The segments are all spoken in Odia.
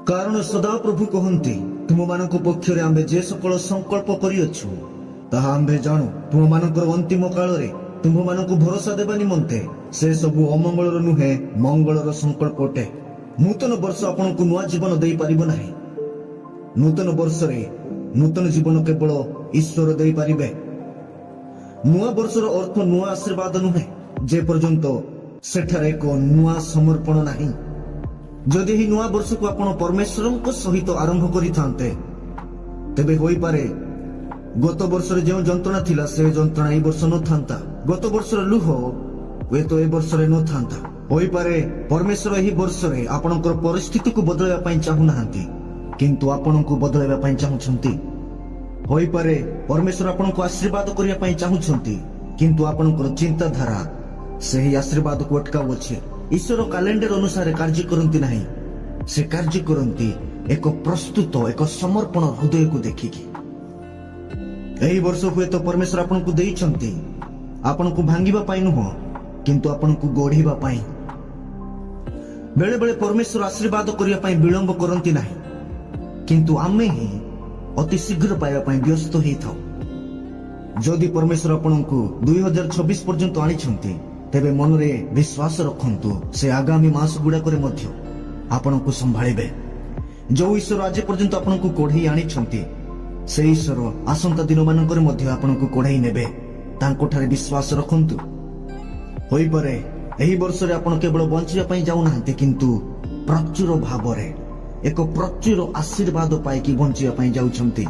कारण सदाप्रभु कहती तुम मान पक्षरे आंबे जे सकल संकल्प करियछु ताहा आंबे जाणु तुम मानकर अंतिम काल रे तुम मान भरोसा देवा निमंते से सबु अमंगलर नुहे मंगलर संकल्प अटे। नूतन वर्ष आपन को नुआ जीवन दे पारिबो नाही। नूतन वर्ष रे नूतन जीवन केवल ईश्वर दे पारिबे। नुआ वर्षर अर्थ नुआ आशीर्वाद नुहे जे पर्यंत सेठारे को नुआ समर्पण नाही। जदि ही नुआ वर्ष को आपण परमेश्वर सहित आरंभ करिथांते तेबे होई पारे गत वर्ष रे जो जंत्रणा थिला से जंत्रणा ए वर्ष न थांता। गत वर्ष रे लुह वे तो ए वर्ष रे न थांता। होई पारे परमेश्वर एही वर्ष रे आपणकर परिस्थिति को बदलाया पई चाहू नाहांती किंतु आपण को बदलाया पई चाहुछंती। होई पारे परमेश्वर आपण को आशीर्वाद करिया पई चाहुछंती किंतु आपणकर चिंताधारा सेही आशीर्वाद को अटकावछे। ईश्वर कैलेंडर अनुसार कार्य करती नहीं, से कार्य करती एक प्रस्तुत एक समर्पण हृदय को देखिकी। एही वर्ष हुए तो परमेश्वर आपन को देइछंती आपन को भांगिबा पाई नुह किंतु आपन को गढ़िबा पाई। बेले बेले परमेश्वर आशीर्वाद करिया पाई विलंब करंती नहीं किंतु आमे ही अति शीघ्र पाइबा पाई व्यस्त हेई थाउ। जदि परमेश्वर आपन को 2026 पर्यंत आनिछंती तेबे मन रे विश्वास रखंतु से आगामी मास गुड़ाक आपण को संभाळिबे। जो ईश्वर आज पर्यंत आपण को कोढ़ई आनिछंती से ईश्वर आसंता दिन मानकर मध्य आपण को कोढ़ई नेबे। तांको ठारे विश्वास रखंतु। होई पारे एही वर्ष रे आपण केवल बंचिया पई जाउ नाहंते किंतु प्रचुर भाव रे एक प्रचुर आशीर्वाद पाई कि बंचिया पई जाउछंती।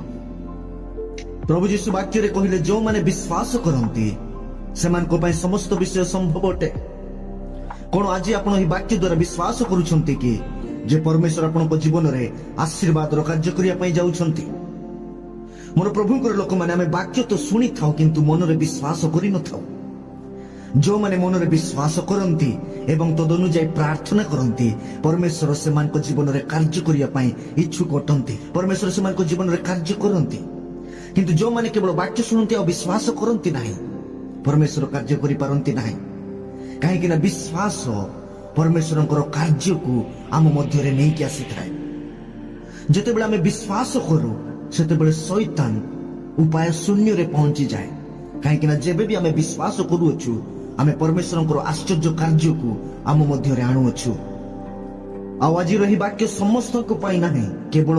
प्रभु यीशु वाक्य रे कहिले जो माने विश्वास करंती सेमान को पाई समस्त विषय संभव अटे। कोन आज आपण ही वाक्य द्वारा विश्वास करूछंती कि जे परमेश्वर आपण को जीवन रे आशीर्वाद रो कार्य करिया पई जाउछंती। मोर प्रभुकर लोक माने हमें वाक्य तो सुनी थाउ किंतु मन रे विश्वास करि न थाउ। जो माने मन रे विश्वास करंती एवं तद अनुसार प्रार्थना करंती परमेश्वर सेमान को जीवन रे कार्य करिया पई इच्छुक अटंती। परमेश्वर सेमान को जीवन रे कार्य करंती किंतु जो माने केवल वाक्य सुनंती और विश्वास करंती नाही परमेश्वर कार्य करि पारंती नाही। काहे कि ना विश्वास परमेश्वरଙ୍କର कार्य को आम मध्य रे नै कि आसी थाए। जते बेला हमें विश्वास करू सेते बेले शैतान उपाय शून्य रे पहुंची जाए। काहे कि ना जेबे भी हमें विश्वास करू अछु हमें परमेश्वरଙ୍କର आश्चर्य कार्य को आम मध्य रे आणु अछु। आज रही वाक्य समस्त को पाई नाही केवल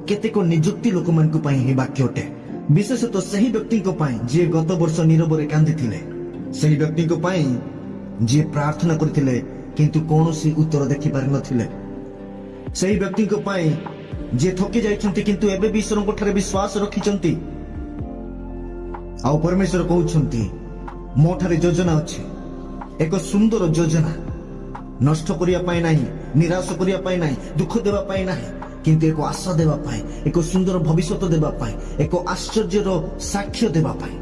केतेक नियुक्ति लोक मान को पाई हे वाक्य अटे। विशेषतः सही व्यक्ति को पाई जे गत वर्ष नीरव रे कांदी थिले, सही व्यक्ति को पाई जे प्रार्थना करथिले किंतु कौनसी उत्तर देखि पारि नथिले, सही व्यक्ति को पाई जे थकी जाइछंती किंतु एबे भी ईश्वर को ठारे विश्वास रखिछंती। आ परमेश्वर कहउछंती मो ठारे योजना अछि एक सुंदर योजना नष्ट करिया पाई नाही, निराश करिया पाई नाही, दुख देवा पाई नाही किंतु एक आशा देवा पाई, एक सुंदर भविष्य देवा पाई, एक आश्चर्यर साक्ष्य देवा पाई।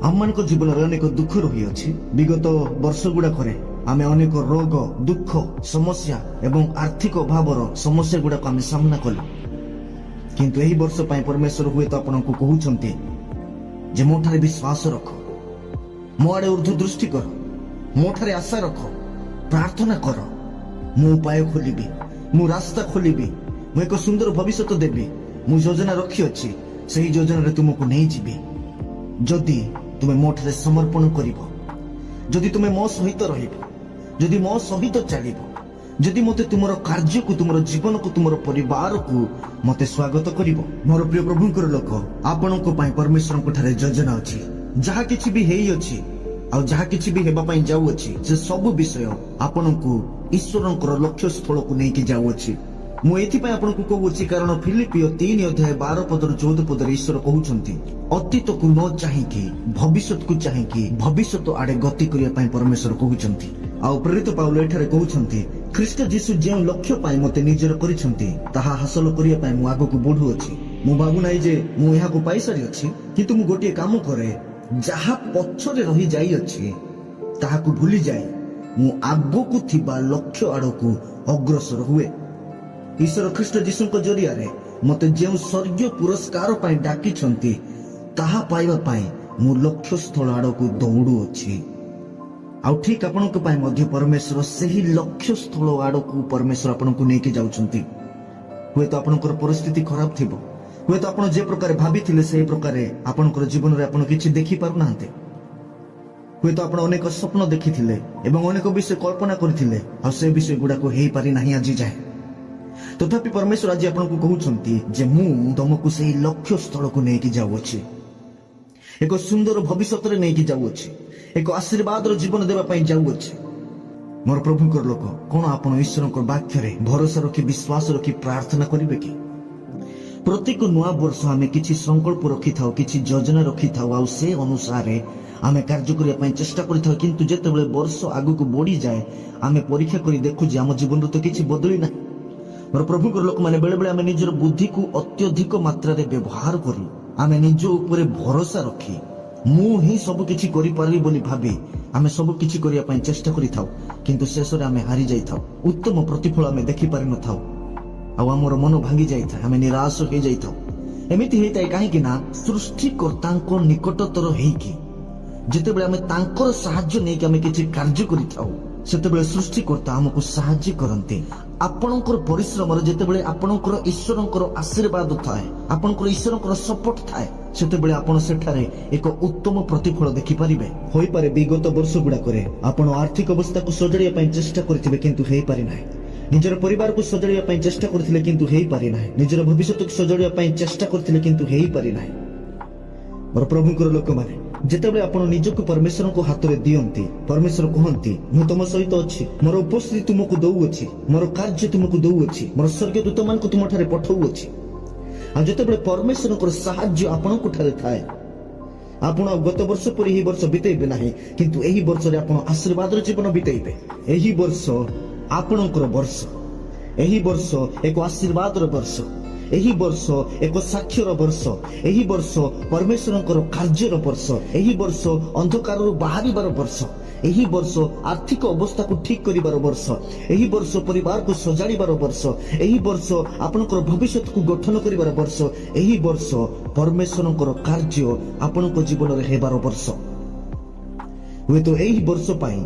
आम जीवन में अनेक दुख रही अछि। विगत वर्ष गुड़ाक आमे अनेक रोग दुख समस्या एवं आर्थिक अभावर समस्या गुड़ाक आमे सामना कलु किंतु एही वर्ष पाई परमेश्वर हुए तो आपन को कहउछंती जे मो ठारे विश्वास रख, मो आड़े ऊर्ध्व दृष्टि कर, मो ठारे आशा रख, प्रार्थना कर, मु उपाय खोलिबी, मु रास्ता खोलिबी, मु एक सुंदर भविष्य देबी, मु योजना रखी अछि सही योजना रे तुमको नहीं जीबी। जदि तुमे मो ठारे समर्पण करिवो, जदि तुमे मो सहित रहिबो, जदि मो सहित चलिबो, जदि मते तुमरो कार्य को तुमरो जीवन को तुमरो परिवार को मते स्वागत करिवो। मोर प्रिय प्रभुकर लोक आपन को पाई परमेश्वर को ठारे योजना अछि। जहा किछि भी हेई अछि आ जहा किछि भी हेबा पाई जाउ अछि से सब विषय आपन को ईश्वरଙ୍କର लक्ष्य स्थल को नै कि जाउ अछि। मु एथि पय आपन को कहउछि कारण फिलिपियो 3 अध्याय 12 पदर 14 पदर ईश्वर कहउछंती अतीत को न चाहिकी भविष्यत को चाहिकी भविष्यत आड़े गति करिया पय परमेश्वर कहउछंती। आ प्रेरित पाउल एठारे कहउछंती ख्रीष्ट जीसु जे लक्ष्य पाई मते निजर करिछंती ताहा हासिल करिया पय मु आगो को बढ़ु अछि। मु भाबु नै जे मु एहा को पाई सारी अछि किंतु मु गोटे काम करे जहा पछरे रही जाई अछि ताहा को भूली जाई मु आगो को थिबा लक्ष्य आड़ो को अग्रसर हुए। ईश्वर ख्रीष्ट जीसु को जरिया रे मते जे स्वर्गीय पुरस्कार पाई डाकी छंती ताहा पाइबा पाई मु लक्ष्य स्थल आड़ो को दौड़ू अछि। आउ ठीक आपन को पाई मध्य परमेश्वर सही लक्ष्य स्थल आड़ो को परमेश्वर आपन को नेकी जाउछंती। ହୁଏତ ଆପଣଙ୍କର ପରିସ୍ଥିତି ଖରାପ ଥିବ, ହୁଏତ ଆପଣ ଯେ ପ୍ରକାର ଭାବିଥିଲେ ସେହି ପ୍ରକାର ଆପଣଙ୍କର ଜୀବନରେ ଆପଣ କିଛି ଦେଖିପାରୁନାହାନ୍ତି। ହୁଏତ ଆପଣ ଅନେକ ସ୍ୱପ୍ନ ଦେଖିଥିଲେ ଏବଂ ଅନେକ ବିଷୟ କଳ୍ପନା କରିଥିଲେ, ଆଉ ସେ ବିଷୟ ଗୁଡାକ ହେଇପାରି ନାହିଁ ଆଜି ଯାଏ। ତଥାପି ପରମେଶ୍ୱର ଆଜି ଆପଣଙ୍କୁ କହୁଛନ୍ତି ଯେ ମୁଁ ତମକୁ ସେହି ଲକ୍ଷ୍ୟ ସ୍ଥଳକୁ ନେଇକି ଯାଉଅଛି, ଏକ ସୁନ୍ଦର ଭବିଷ୍ୟତରେ ନେଇକି ଯାଉଅଛି, ଏକ ଆଶୀର୍ବାଦର ଜୀବନ ଦେବା ପାଇଁ ଯାଉଅଛି। ମୋର ପ୍ରଭୁଙ୍କର ଲୋକ, କଣ ଆପଣ ଈଶ୍ୱରଙ୍କ ବାକ୍ୟରେ ଭରସା ରଖି ବିଶ୍ୱାସ ରଖି ପ୍ରାର୍ଥନା କରିବେ କି? ପ୍ରତ୍ୟେକ ନୂଆ ବର୍ଷ ଆମେ କିଛି ସଂକଳ୍ପ ରଖିଥାଉ, କିଛି ଯୋଜନା ରଖିଥାଉ, ଆଉ ସେ ଅନୁସାରେ ଆମେ କାର୍ଯ୍ୟ କରିବା ପାଇଁ ଚେଷ୍ଟା କରିଥାଉ। କିନ୍ତୁ ଯେତେବେଳେ ବର୍ଷ ଆଗକୁ ବଢିଯାଏ ଆମେ ପରୀକ୍ଷା କରି ଦେଖୁ ଯେ ଆମ ଜୀବନରେ ତ କିଛି ବଦଳି ନାହିଁ। ମୋର ପ୍ରଭୁଙ୍କର ଲୋକମାନେ, ବେଳେବେଳେ ଆମେ ନିଜର ବୁଦ୍ଧିକୁ ଅତ୍ୟଧିକ ମାତ୍ରାରେ ବ୍ୟବହାର କରି ଆମେ ନିଜ ଉପରେ ଭରସା ରଖି ମୁଁ ହିଁ ସବୁ କିଛି କରିପାରିବି ବୋଲି ଭାବି ଆମେ ସବୁ କିଛି କରିବା ପାଇଁ ଚେଷ୍ଟା କରିଥାଉ, କିନ୍ତୁ ଶେଷରେ ଆମେ ହାରି ଯାଇଥାଉ। ଉତ୍ତମ ପ୍ରତିଫଳ ଆମେ ଦେଖିପାରିନଥାଉ, ଆଉ ଆମର ମନ ଭାଙ୍ଗି ଯାଇଥାଏ, ଆମେ ନିରାଶ ହେଇଯାଇଥାଉ। ଏମିତି ହେଇଥାଏ କାହିଁକି ନା ସୃଷ୍ଟିକର୍ତ୍ତାଙ୍କ ନିକଟତର ହେଇକି ଯେତେବେଳେ ଆମେ ତାଙ୍କର ସାହାଯ୍ୟ ନେଇକି ଆମେ କିଛି କାର୍ଯ୍ୟ କରିଥାଉ, ସେତେବେଳେ ସୃଷ୍ଟିକର୍ତ୍ତା ଆମକୁ ସାହାଯ୍ୟ କରନ୍ତି। ଆପଣଙ୍କର ପରିଶ୍ରମରେ ଯେତେବେଳେ ଆପଣଙ୍କର ଈଶ୍ୱରଙ୍କର ଆଶୀର୍ବାଦ ଥାଏ, ଆପଣଙ୍କର ଈଶ୍ୱରଙ୍କର ସପୋର୍ଟ ଥାଏ, ସେତେବେଳେ ଆପଣ ସେଠାରେ ଏକ ଉତ୍ତମ ପ୍ରତିଫଳ ଦେଖିପାରିବେ। ହୋଇପାରେ ବିଗତ ବର୍ଷ ଗୁଡାକରେ ଆପଣ ଆର୍ଥିକ ଅବସ୍ଥାକୁ ସଜାଡ଼ିବା ପାଇଁ ଚେଷ୍ଟା କରିଥିବେ, କିନ୍ତୁ ହେଇପାରି ନାହିଁ। ନିଜର ପରିବାରକୁ ସଜାଡ଼ିବା ପାଇଁ ଚେଷ୍ଟା କରିଥିଲେ, କିନ୍ତୁ ହେଇପାରି ନାହିଁ। ନିଜର ଭବିଷ୍ୟତକୁ ସଜାଡ଼ିବା ପାଇଁ ଚେଷ୍ଟା କରିଥିଲେ, କିନ୍ତୁ ହେଇପାରି ନାହିଁ। ମୋର ପ୍ରଭୁଙ୍କର ଲୋକମାନେ, ଯେତେବେଳେ ଆପଣ ନିଜକୁ ପରମେଶ୍ୱରଙ୍କ ହାତରେ ଦିଅନ୍ତି, ପରମେଶ୍ୱର କୁହନ୍ତି ମୁଁ ତମ ସହିତ ଅଛି, ମୋର ଉପସ୍ଥିତି ତୁମକୁ ଦଉଅଛି, ମୋର କାର୍ଯ୍ୟ ତୁମକୁ ଦଉଅଛି, ମୋର ସ୍ୱର୍ଗଦୂତ ମାନଙ୍କୁ ତୁମଠାରେ ପଠାଉଅଛି। ଆଉ ଯେତେବେଳେ ପରମେଶ୍ୱରଙ୍କର ସାହାଯ୍ୟ ଆପଣଙ୍କ ଠାରେ ଥାଏ, ଆପଣ ଆଉ ଗତ ବର୍ଷ ପରି ଏହି ବର୍ଷ ବିତେଇବେ ନାହିଁ, କିନ୍ତୁ ଏହି ବର୍ଷରେ ଆପଣ ଆଶୀର୍ବାଦର ଜୀବନ ବିତେଇବେ। ଏହି ବର୍ଷ ଆପଣଙ୍କର ବର୍ଷ, ଏହି ବର୍ଷ ଏକ ଆଶୀର୍ବାଦର ବର୍ଷ, ଏହି ବର୍ଷ ଏକ ସାକ୍ଷ୍ୟର ବର୍ଷ, ଏହି ବର୍ଷ ପରମେଶ୍ୱରଙ୍କର କାର୍ଯ୍ୟର ବର୍ଷ, ଏହି ବର୍ଷ ଅନ୍ଧକାରରୁ ବାହାରିବାର ବର୍ଷ, ଏହି ବର୍ଷ ଆର୍ଥିକ ଅବସ୍ଥାକୁ ଠିକ କରିବାର ବର୍ଷ, ଏହି ବର୍ଷ ପରିବାରକୁ ସଜାଡ଼ିବାର ବର୍ଷ, ଏହି ବର୍ଷ ଆପଣଙ୍କର ଭବିଷ୍ୟତକୁ ଗଠନ କରିବାର ବର୍ଷ, ଏହି ବର୍ଷ ପରମେଶ୍ୱରଙ୍କର କାର୍ଯ୍ୟ ଆପଣଙ୍କ ଜୀବନରେ ହେବାର ବର୍ଷ। ହୁଏତ ଏହି ବର୍ଷ ପାଇଁ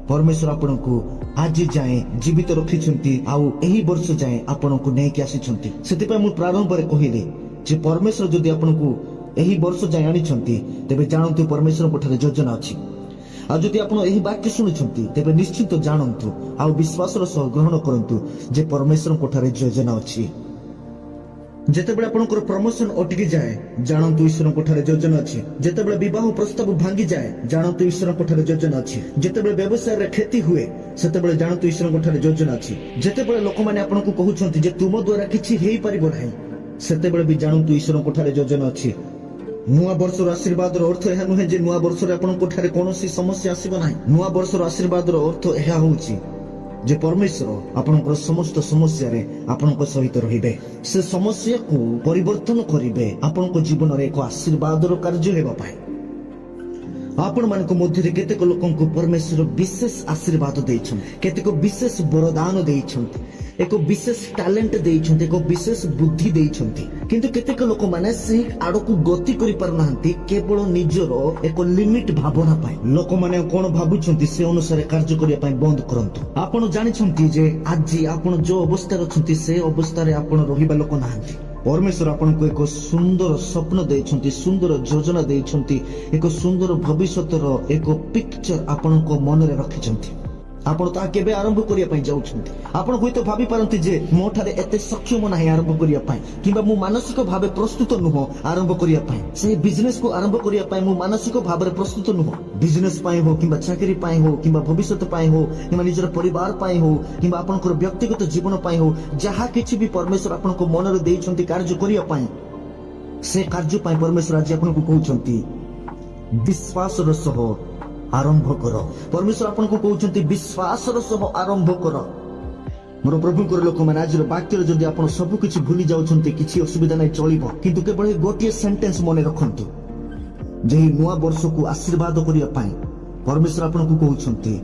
ପରମେଶ୍ୱର ଆପଣଙ୍କୁ ଆଜି ଯାଏଁ ଜୀବିତ ରଖିଛନ୍ତି, ଆଉ ଏହି ବର୍ଷ ଯାଏଁ ଆପଣଙ୍କୁ ନେଇକି ଆସିଛନ୍ତି। ସେଥିପାଇଁ ମୁଁ ପ୍ରାରମ୍ଭରେ କହିଲି ଯେ ପରମେଶ୍ୱର ଯଦି ଆପଣଙ୍କୁ ଏହି ବର୍ଷ ଯାଏଁ ଆଣିଛନ୍ତି, ତେବେ ଜାଣନ୍ତୁ ପରମେଶ୍ୱରଙ୍କ ଠାରେ ଯୋଜନା ଅଛି। ଆଉ ଯଦି ଆପଣ ଏହି ବାକ୍ୟ ଶୁଣିଛନ୍ତି, ତେବେ ନିଶ୍ଚିତ ଜାଣନ୍ତୁ ଆଉ ବିଶ୍ୱାସର ସହ ଗ୍ରହଣ କରନ୍ତୁ ଯେ ପରମେଶ୍ୱରଙ୍କ ଠାରେ ଯୋଜନା ଅଛି। ଯେତେବେଳେ ଆପଣଙ୍କର ପ୍ରମୋଶନ ଅଟକି ଯାଏ, ଜାଣନ୍ତୁ ଈଶ୍ୱରଙ୍କ ଠାରେ ଯୋଜନା ଅଛି। ଯେତେବେଳେ ବିବାହ ପ୍ରସ୍ତାବ ଭାଙ୍ଗିଯାଏ, ଜାଣନ୍ତୁ ଈଶ୍ୱରଙ୍କ ଠାରେ ଯୋଜନା ଅଛି। ଯେତେବେଳେ ବ୍ୟବସାୟରେ କ୍ଷତି ହୁଏ, ସେତେବେଳେ ଜାଣନ୍ତୁ ଈଶ୍ୱରଙ୍କ ଠାରେ ଯୋଜନା ଅଛି। ଯେତେବେଳେ ଲୋକମାନେ ଆପଣଙ୍କୁ କହୁଛନ୍ତି ଯେ ତୁମ ଦ୍ୱାରା କିଛି ହେଇପାରିବ ନାହିଁ, ସେତେବେଳେ ବି ଜାଣନ୍ତୁ ଈଶ୍ୱରଙ୍କ ଠାରେ ଯୋଜନା ଅଛି। ନୂଆ ବର୍ଷର ଆଶୀର୍ବାଦର ଅର୍ଥ ଏହା ନୁହେଁ ଯେ ନୂଆ ବର୍ଷରେ ଆପଣଙ୍କ ଠାରେ କୌଣସି ସମସ୍ୟା ଆସିବ ନାହିଁ। ନୂଆ ବର୍ଷର ଆଶୀର୍ବାଦର ଅର୍ଥ ଏହା ହେଉଛି ଯେ ପରମେଶ୍ୱର ଆପଣଙ୍କର ସମସ୍ତ ସମସ୍ୟାରେ ଆପଣଙ୍କ ସହିତ ରହିବେ। ସେ ସମସ୍ୟାକୁ ପରିବର୍ତ୍ତନ କରିବେ ଆପଣଙ୍କ ଜୀବନରେ ଏକ ଆଶୀର୍ବାଦର କାର୍ଯ୍ୟ ହେବା ପାଇଁ। ଆପଣମାନଙ୍କ ମଧ୍ୟରେ କେତେକ ଲୋକଙ୍କୁ ପରମେଶ୍ୱର ବିଶେଷ ଆଶୀର୍ବାଦ ଦେଇଛନ୍ତି, କେତେକ ବିଶେଷ ବରଦାନ ଦେଇଛନ୍ତି, ଏକ ବିଶେଷ ଟ୍ୟାଲେଣ୍ଟ ଦେଇଛନ୍ତି, ଏକ ବିଶେଷ ବୁଦ୍ଧି ଦେଇଛନ୍ତି, କିନ୍ତୁ କେତେକ ଲୋକମାନେ ସେହି ଆଡକୁ ଗତି କରିପାରୁନାହାନ୍ତି କେବଳ ନିଜର ଏକ ଲିମିଟ ଭାବନା ପାଇଁ। ଲୋକମାନେ କଣ ଭାବୁଛନ୍ତି ସେ ଅନୁସାରେ କାର୍ଯ୍ୟ କରିବା ପାଇଁ ବନ୍ଦ କରନ୍ତୁ। ଆପଣ ଜାଣିଛନ୍ତି ଯେ ଆଜି ଆପଣ ଯୋଉ ଅବସ୍ଥାରେ ଅଛନ୍ତି, ସେ ଅବସ୍ଥାରେ ଆପଣ ରହିବା ଲୋକ ନାହାନ୍ତି। ପରମେଶ୍ୱର ଆପଣଙ୍କୁ ଏକ ସୁନ୍ଦର ସ୍ୱପ୍ନ ଦେଇଛନ୍ତି, ସୁନ୍ଦର ଯୋଜନା ଦେଇଛନ୍ତି, ଏକ ସୁନ୍ଦର ଭବିଷ୍ୟତର ଏକ ପିକ୍ଚର ଆପଣଙ୍କ ମନରେ ରଖିଛନ୍ତି। ଆପଣ ତାହା କେବେ ଆରମ୍ଭ କରିବା ପାଇଁ ଯାଉଛନ୍ତି? ଆପଣ ହୁଏତ ଭାବି ପାରନ୍ତି ଯେ ମୋ ଠାରେ ଏତେ ସକ୍ଷମ ନାହିଁ ଆରମ୍ଭ କରିବା ପାଇଁ, କିମ୍ବା ମୁଁ ମାନସିକ ଭାବେ ପ୍ରସ୍ତୁତ ନୁହଁ ଆରମ୍ଭ କରିବା ପାଇଁ। ସେହି ବିଜନେସକୁ ଆରମ୍ଭ କରିବା ପାଇଁ ମୁଁ ମାନସିକ ଭାବରେ ପ୍ରସ୍ତୁତ ନୁହଁ। ବିଜନେସ ପାଇଁ ହଉ, କିମ୍ବା ଚାକିରି ପାଇଁ ହଉ, କିମ୍ବା ଭବିଷ୍ୟତ ପାଇଁ ହଉ, କିମ୍ବା ନିଜର ପରିବାର ପାଇଁ ହଉ, କିମ୍ବା ଆପଣଙ୍କର ବ୍ୟକ୍ତିଗତ ଜୀବନ ପାଇଁ ହଉ, ଯାହା କିଛି ବି ପରମେଶ୍ୱର ଆପଣଙ୍କ ମନରେ ଦେଇଛନ୍ତି କାର୍ଯ୍ୟ କରିବା ପାଇଁ, ସେ କାର୍ଯ୍ୟ ପାଇଁ ପରମେଶ୍ୱର ଆଜି ଆପଣଙ୍କୁ କହୁଛନ୍ତି ବିଶ୍ୱାସର ସହ ଆରମ୍ଭ କର। ପରମେଶ୍ୱର ଆପଣଙ୍କୁ କହୁଛନ୍ତି ବିଶ୍ୱାସର ସହ ଆରମ୍ଭ କର। ମୋର ପ୍ରଭୁଙ୍କର ଲୋକମାନେ, ଆଜିର ବାକ୍ୟରେ ଯଦି ଆପଣ ସବୁ କିଛି ଭୁଲି ଯାଉଛନ୍ତି, କିଛି ଅସୁବିଧା ନାହିଁ, ଚଳିବ, କିନ୍ତୁ କେବଳ ଗୋଟିଏ ସେଣ୍ଟେନ୍ସ ମନେ ରଖନ୍ତୁ ଯେ ଏହି ନୂଆ ବର୍ଷକୁ ଆଶୀର୍ବାଦ କରିବା ପାଇଁ ପରମେଶ୍ୱର ଆପଣଙ୍କୁ କହୁଛନ୍ତି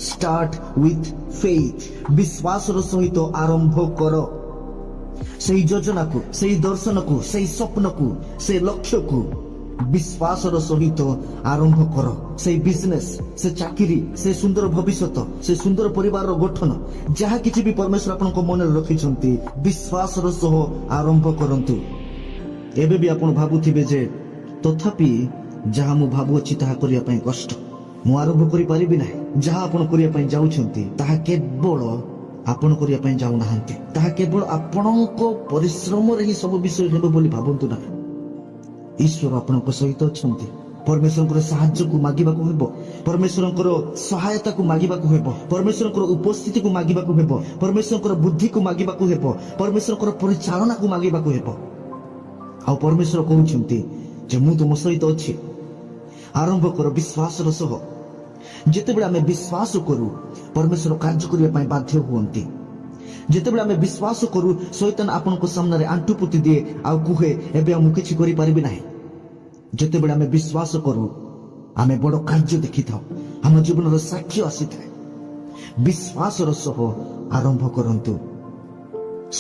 ଷ୍ଟାର୍ଟ ୱିଥ୍ ଫେଥ୍, ବିଶ୍ୱାସର ସହିତ ଆରମ୍ଭ କର। ସେହି ଯୋଜନାକୁ, ସେହି ଦର୍ଶନକୁ, ସେହି ସ୍ୱପ୍ନକୁ, ସେହି ଲକ୍ଷ୍ୟକୁ ବିଶ୍ୱାସର ସହିତ ଆରମ୍ଭ କର। ସେଇ ବିଜନେସ୍, ସେ ଚାକିରି, ସେ ସୁନ୍ଦର ଭବିଷ୍ୟତ, ସେ ସୁନ୍ଦର ପରିବାରର ଗଠନ, ଯାହା କିଛି ବି ପରମେଶ୍ୱର ଆପଣଙ୍କ ମନରେ ରଖିଛନ୍ତି, ବିଶ୍ୱାସର ସହ ଆରମ୍ଭ କରନ୍ତୁ। ଏବେ ବି ଆପଣ ଭାବୁଥିବେ ଯେ ତଥାପି ଯାହା ମୁଁ ଭାବୁଅଛି ତାହା କରିବା ପାଇଁ କଷ୍ଟ, ମୁଁ ଆରମ୍ଭ କରିପାରିବି ନାହିଁ। ଯାହା ଆପଣ କରିବା ପାଇଁ ଯାଉଛନ୍ତି ତାହା କେବଳ ଆପଣ କରିବା ପାଇଁ ଯାଉନାହାନ୍ତି, ତାହା କେବଳ ଆପଣଙ୍କ ପରିଶ୍ରମରେ ହିଁ ସବୁ ବିଷୟ ହେବ ବୋଲି ଭାବନ୍ତୁ ନାହିଁ। ଈଶ୍ୱର ଆପଣଙ୍କ ସହିତ ଅଛନ୍ତି। ପରମେଶ୍ୱରଙ୍କର ସାହାଯ୍ୟକୁ ମାଗିବାକୁ ହେବ, ପରମେଶ୍ୱରଙ୍କର ସହାୟତାକୁ ମାଗିବାକୁ ହେବ, ପରମେଶ୍ୱରଙ୍କର ଉପସ୍ଥିତିକୁ ମାଗିବାକୁ ହେବ, ପରମେଶ୍ୱରଙ୍କର ବୁଦ୍ଧିକୁ ମାଗିବାକୁ ହେବ, ପରମେଶ୍ୱରଙ୍କର ପରିଚାଳନାକୁ ମାଗିବାକୁ ହେବ। ଆଉ ପରମେଶ୍ୱର କହୁଛନ୍ତି ଯେ ମୁଁ ତୁମ ସହିତ ଅଛି। ଆରମ୍ଭ କର ବିଶ୍ୱାସର ସହ। ଯେତେବେଳେ ଆମେ ବିଶ୍ୱାସ କରୁ, ପରମେଶ୍ୱର କାର୍ଯ୍ୟ କରିବା ପାଇଁ ବାଧ୍ୟ ହୁଅନ୍ତି। ଯେତେବେଳେ ଆମେ ବିଶ୍ୱାସ କରୁ, ଶୈତାନ ଆପଣଙ୍କ ସାମ୍ନାରେ ଆଣ୍ଠୁ ପୋତି ଦିଏ ଆଉ କୁହେ ଏବେ ଆଉ ମୁଁ କିଛି କରିପାରିବି ନାହିଁ। ଯେତେବେଳେ ଆମେ ବିଶ୍ୱାସ କରୁ, ଆମେ ବଡ଼ କାର୍ଯ୍ୟ ଦେଖିଥାଉ, ଆମ ଜୀବନର ସାକ୍ଷ୍ୟ ଆସିଥାଏ। ବିଶ୍ୱାସର ସହ ଆରମ୍ଭ କରନ୍ତୁ।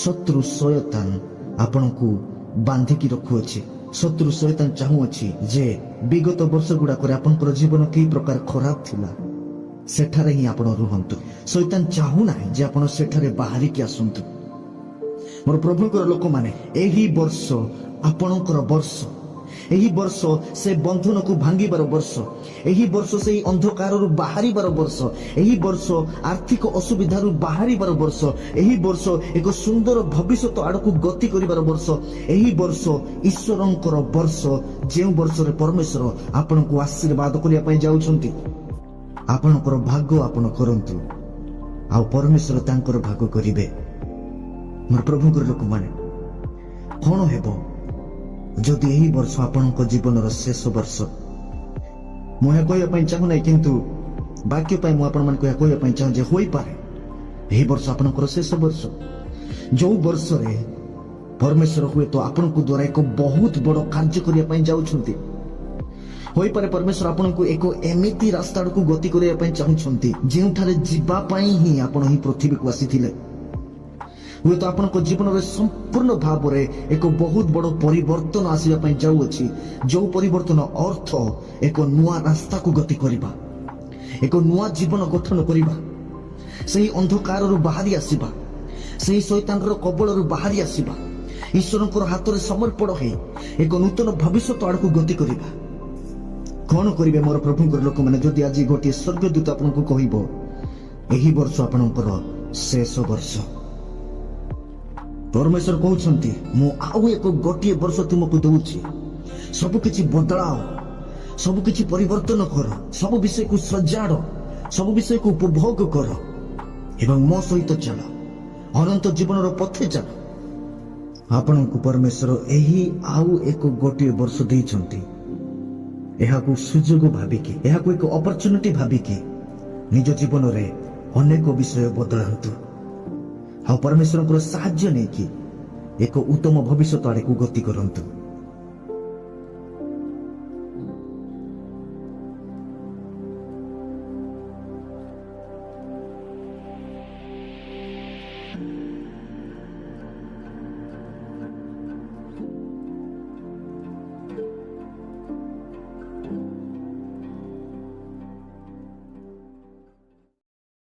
ଶତ୍ରୁ ଶୟତାନ ଆପଣଙ୍କୁ ବାନ୍ଧିକି ରଖୁଅଛି। ଶତ୍ରୁ ଶୟତାନ ଚାହୁଁଅଛି ଯେ ବିଗତ ବର୍ଷ ଗୁଡାକରେ ଆପଣଙ୍କର ଜୀବନ କି ପ୍ରକାର ଖରାପ ଥିଲା, ସେଠାରେ ହିଁ ଆପଣ ରୁହନ୍ତୁ। ଶୈତାନ ଚାହୁଁନାହିଁ ଯେ ଆପଣ ସେଠାରେ ବାହାରିକି ଆସନ୍ତୁ। ମୋର ପ୍ରଭୁଙ୍କର ଲୋକମାନେ, ଏହି ବର୍ଷ ଆପଣଙ୍କର ବର୍ଷ। ଏହି ବର୍ଷ ସେ ବନ୍ଧନକୁ ଭାଙ୍ଗିବାର ବର୍ଷ, ଏହି ବର୍ଷ ସେହି ଅନ୍ଧକାରରୁ ବାହାରିବାର ବର୍ଷ, ଏହି ବର୍ଷ ଆର୍ଥିକ ଅସୁବିଧାରୁ ବାହାରିବାର ବର୍ଷ, ଏହି ବର୍ଷ ଏକ ସୁନ୍ଦର ଭବିଷ୍ୟତ ଆଡକୁ ଗତି କରିବାର ବର୍ଷ, ଏହି ବର୍ଷ ଈଶ୍ୱରଙ୍କର ବର୍ଷ, ଯେଉଁ ବର୍ଷରେ ପରମେଶ୍ୱର ଆପଣଙ୍କୁ ଆଶୀର୍ବାଦ କରିବା ପାଇଁ ଯାଉଛନ୍ତି। ଆପଣଙ୍କର ଭାଗ ଆପଣ କରନ୍ତୁ, ଆଉ ପରମେଶ୍ୱର ତାଙ୍କର ଭାଗ କରିବେ। ମୋର ପ୍ରଭୁଙ୍କର ଲୋକମାନେ, କଣ ହେବ ଯଦି ଏହି ବର୍ଷ ଆପଣଙ୍କ ଜୀବନର ଶେଷ ବର୍ଷ? ମୁଁ ଏହା କହିବା ପାଇଁ ଚାହୁଁନାହିଁ, କିନ୍ତୁ ବାକ୍ୟ ପାଇଁ ମୁଁ ଆପଣମାନଙ୍କୁ ଏହା କହିବା ପାଇଁ ଚାହୁଁ ଯେ ହୋଇପାରେ ଏହି ବର୍ଷ ଆପଣଙ୍କର ଶେଷ ବର୍ଷ, ଯୋଉ ବର୍ଷରେ ପରମେଶ୍ୱର ହୁଏତ ଆପଣଙ୍କ ଦ୍ୱାରା ଏକ ବହୁତ ବଡ଼ କାର୍ଯ୍ୟ କରିବା ପାଇଁ ଯାଉଛନ୍ତି। ହୋଇପାରେ ପରମେଶ୍ୱର ଆପଣଙ୍କୁ ଏକ ଏମିତି ରାସ୍ତା ଆଡ଼କୁ ଗତି କରିବା ପାଇଁ ଚାହୁଁଛନ୍ତି ଯେଉଁଠାରେ ଯିବା ପାଇଁ ହିଁ ଆପଣ ଏହି ପୃଥିବୀକୁ ଆସିଥିଲେ। ହୁଏତ ଆପଣଙ୍କ ଜୀବନରେ ସମ୍ପୂର୍ଣ୍ଣ ଭାବରେ ଏକ ବହୁତ ବଡ଼ ପରିବର୍ତ୍ତନ ଆସିବା ପାଇଁ ଯାଉଅଛି, ଯୋଉ ପରିବର୍ତ୍ତନ ଅର୍ଥ ଏକ ନୂଆ ରାସ୍ତାକୁ ଗତି କରିବା, ଏକ ନୂଆ ଜୀବନ ଗଠନ କରିବା, ସେହି ଅନ୍ଧକାରରୁ ବାହାରି ଆସିବା, ସେହି ଶୈତାନର କବଳରୁ ବାହାରି ଆସିବା, ଈଶ୍ୱରଙ୍କର ହାତରେ ସମର୍ପଣ ହୋଇ ଏକ ନୂତନ ଭବିଷ୍ୟତ ଆଡ଼କୁ ଗତି କରିବା। କଣ କରିବେ ମୋର ପ୍ରଭୁଙ୍କର ଲୋକମାନେ, ଯଦି ଆଜି ଗୋଟିଏ ସ୍ୱର୍ଗଦୂତ ଆପଣଙ୍କୁ କହିବ ଏହି ବର୍ଷ ଆପଣଙ୍କର ଶେଷ ବର୍ଷ? ପରମେଶ୍ୱର କହୁଛନ୍ତି ମୁଁ ଆଉ ଗୋଟିଏ ବର୍ଷ ତୁମକୁ ଦଉଛି। ସବୁକିଛି ବଦଳାଅ, ସବୁକିଛି ପରିବର୍ତ୍ତନ କର, ସବୁ ବିଷୟକୁ ସଜାଡ଼, ସବୁ ବିଷୟକୁ ଉପଭୋଗ କର ଏବଂ ମୋ ସହିତ ଚାଲ, ଅନନ୍ତ ଜୀବନର ପଥେ ଚାଲ। ଆପଣଙ୍କୁ ପରମେଶ୍ୱର ଏହି ଆଉ ଗୋଟିଏ ବର୍ଷ ଦେଇଛନ୍ତି। ଏହାକୁ ସୁଯୋଗ ଭାବିକି, ଏହାକୁ ଏକ ଅପରଚ୍ୟୁନିଟି ଭାବିକି ନିଜ ଜୀବନରେ ଅନେକ ବିଷୟ ବଦଳାନ୍ତୁ, ଆଉ ପରମେଶ୍ୱରଙ୍କର ସାହାଯ୍ୟ ନେଇକି ଏକ ଉତ୍ତମ ଭବିଷ୍ୟତ ଆଡ଼କୁ ଗତି କରନ୍ତୁ।